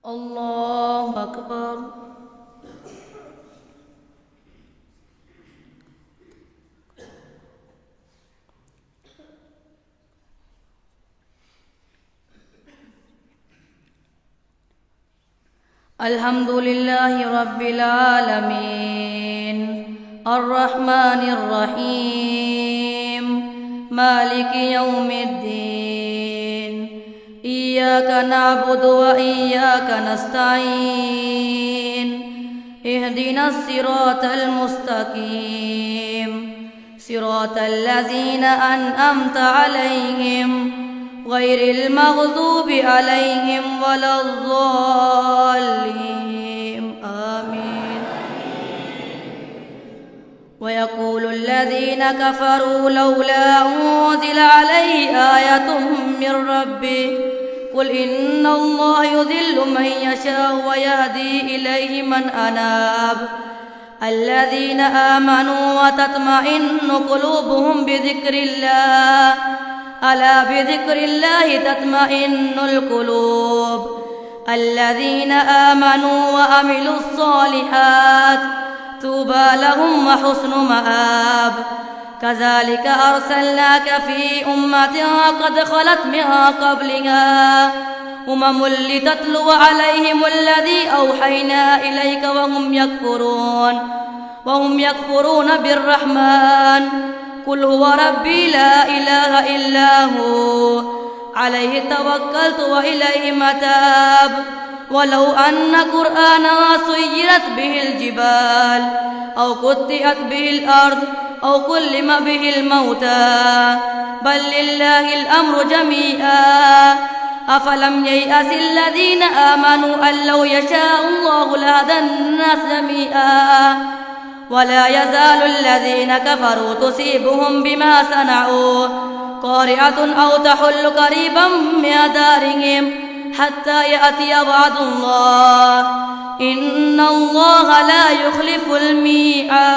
الله أكبر. الحمد لله رب العالمين الرحمن الرحيم مالك يوم الدين إياك نعبد وإياك نستعين اهدنا الصراط المستقيم صراط الذين أنعمت عليهم غير المغضوب عليهم ولا الضالين آمين. ويقول الذين كفروا لولا أنزل عليه آية من ربه قل إن الله يضل من يشاء ويهدي إليه من أناب الذين آمنوا وتطمئن قلوبهم بذكر الله ألا بذكر الله تطمئن القلوب الذين آمنوا وعملوا الصالحات طوبى لهم وحسن مآب. كذلك أرسلناك في أمة قد خلت من قبلها لتتلو عليهم الذي أوحينا إليك وهم يكفرون بالرحمن قل هو ربي لا إله إلا هو عليه توكلت وإليه متاب. ولو أن قرآنا سيرت به الجبال أو قطعت به الأرض أو كلم به الموتى بل لله الأمر جميعا أفلم ييأس الذين آمنوا أن لو يشاء الله لهدى الناس جميعا ولا يزال الذين كفروا تصيبهم بما صنعوا قارعة أو تحل قريبا من دارهم حتى يأتي وعد الله إن الله لا يخلف الميعاد.